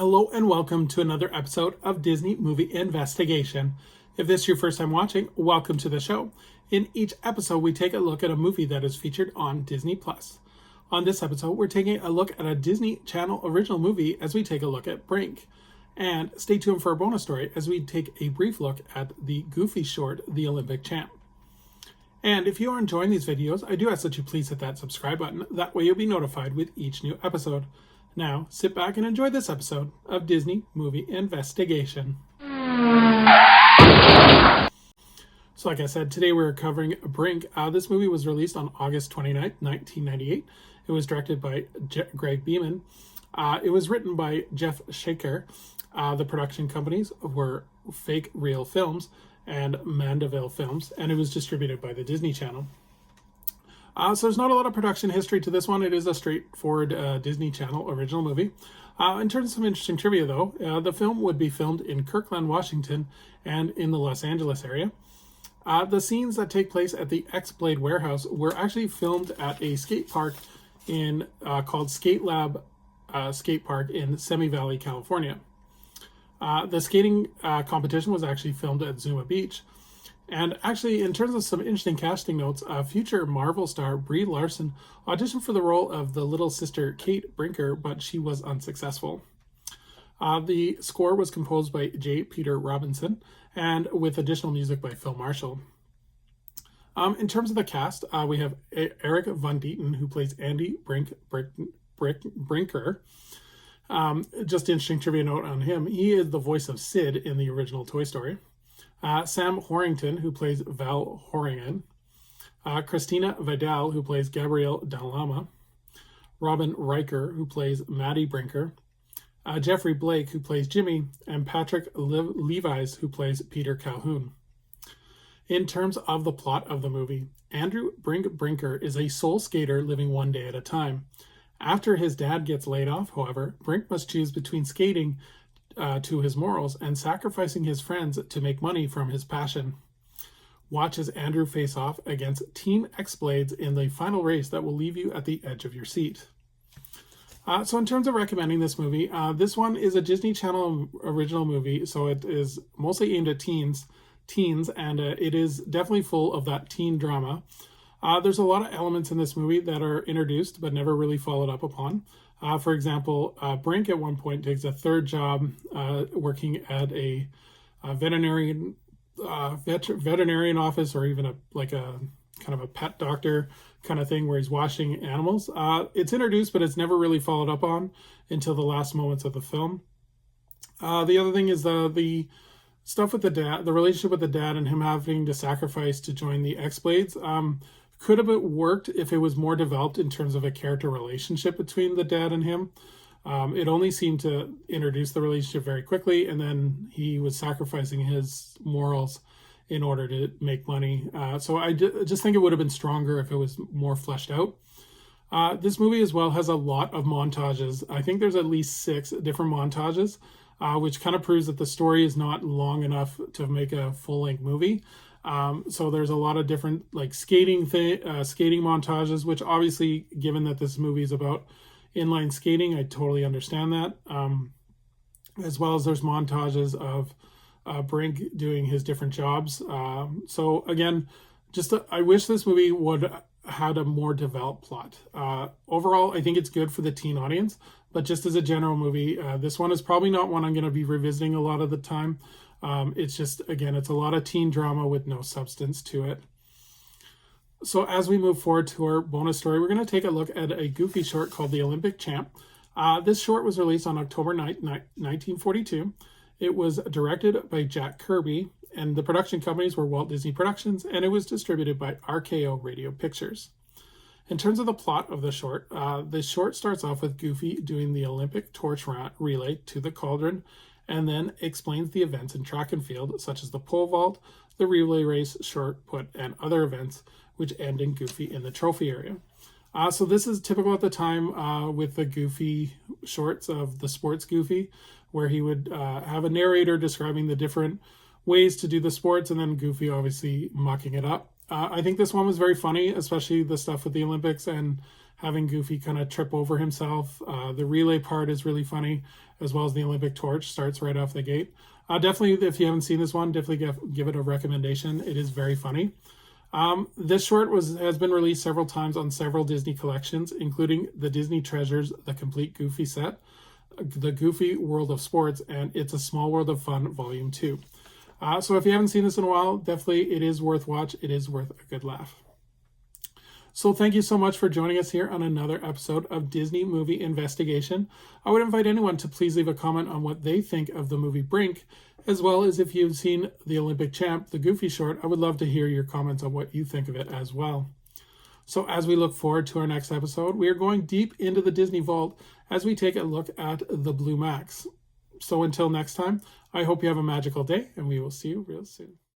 Hello and welcome to another episode of Disney Movie Investigation. If this is your first time watching, welcome to the show. In each episode, we take a look at a movie that is featured on Disney+. On this episode, we're taking a look at a Disney Channel original movie as we take a look at Brink. And stay tuned for a bonus story as we take a brief look at the Goofy short, The Olympic Champ. And if you are enjoying these videos, I do ask that you please hit that subscribe button. That way you'll be notified with each new episode. Now, sit back and enjoy this episode of Disney Movie Investigation. So like I said, today we're covering Brink. This movie was released on August 29th, 1998. It was directed by Greg Beeman. It was written by Jeff Shaker. The production companies were Fake Real Films and Mandeville Films, and it was distributed by the Disney Channel. So there's not a lot of production history to this one. It is a straightforward Disney Channel original movie. In terms of some interesting trivia, though, the film would be filmed in Kirkland, Washington, and in the Los Angeles area. The scenes that take place at the X-Blade warehouse were actually filmed at a skate park called Skate Lab Skate Park in Semi Valley, California. The skating competition was actually filmed at Zuma Beach. And actually, in terms of some interesting casting notes, future Marvel star Brie Larson auditioned for the role of the little sister Kate Brinker, but she was unsuccessful. The score was composed by J. Peter Robinson, and with additional music by Phil Marshall. In terms of the cast, we have Eric Von Deeten, who plays Andy Brinker. Just interesting trivia note on him. He is the voice of Sid in the original Toy Story. Sam Horrington, who plays Val Horrigan. Christina Vidal, who plays Gabrielle Dalama. Robin Riker, who plays Maddie Brinker. Jeffrey Blake, who plays Jimmy. And Patrick Levis, who plays Peter Calhoun. In terms of the plot of the movie, Andrew Brinker is a soul skater living one day at a time. After his dad gets laid off, however, Brink must choose between skating to his morals and sacrificing his friends to make money from his passion. Watch as Andrew face off against Team X-Blades in the final race that will leave you at the edge of your seat. So in terms of recommending this movie, this one is a Disney Channel original movie, so it is mostly aimed at teens, and it is definitely full of that teen drama. There's a lot of elements in this movie that are introduced but never really followed up upon. For example, Brink at one point takes a third job working at a veterinarian office, or even a kind of a pet doctor kind of thing where he's washing animals. It's introduced, but it's never really followed up on until the last moments of the film. The other thing is the stuff with the dad, the relationship with the dad and him having to sacrifice to join the X-Blades. Could have worked if it was more developed in terms of a character relationship between the dad and him. It only seemed to introduce the relationship very quickly, and then he was sacrificing his morals in order to make money. So I just think it would have been stronger if it was more fleshed out. This movie as well has a lot of montages. I think there's at least 6 different montages, which kind of proves that the story is not long enough to make a full-length movie. So there's a lot of different skating montages, which obviously, given that this movie is about inline skating, I totally understand that. As well as there's montages of Brink doing his different jobs. So again, I wish this movie would had a more developed plot. Overall, I think it's good for the teen audience, but just as a general movie, this one is probably not one I'm going to be revisiting a lot of the time. It's just, again, it's a lot of teen drama with no substance to it. So as we move forward to our bonus story, we're going to take a look at a Goofy short called The Olympic Champ. This short was released on October 9th, 1942. It was directed by Jack Kirby, and the production companies were Walt Disney Productions, and it was distributed by RKO Radio Pictures. In terms of the plot of the short starts off with Goofy doing the Olympic torch relay to the cauldron, and then explains the events in track and field, such as the pole vault, the relay race, short put, and other events, which end in Goofy in the trophy area. So this is typical at the time with the Goofy shorts of the Sports Goofy, where he would have a narrator describing the different ways to do the sports, and then Goofy obviously mucking it up. I think this one was very funny, especially the stuff with the Olympics and having Goofy kind of trip over himself. The relay part is really funny, as well as the Olympic torch starts right off the gate. Definitely, if you haven't seen this one, definitely give it a recommendation. It is very funny. This short has been released several times on several Disney collections, including the Disney Treasures, the Complete Goofy set, the Goofy World of Sports, and It's a Small World of Fun Volume 2. So if you haven't seen this in a while, definitely it is worth watch. It is worth a good laugh. So thank you so much for joining us here on another episode of Disney Movie Investigation. I would invite anyone to please leave a comment on what they think of the movie Brink, as well as if you've seen the Olympic champ, the Goofy short. I would love to hear your comments on what you think of it as well. So as we look forward to our next episode, we are going deep into the Disney vault as we take a look at the Blue Max. So until next time, I hope you have a magical day, and we will see you real soon.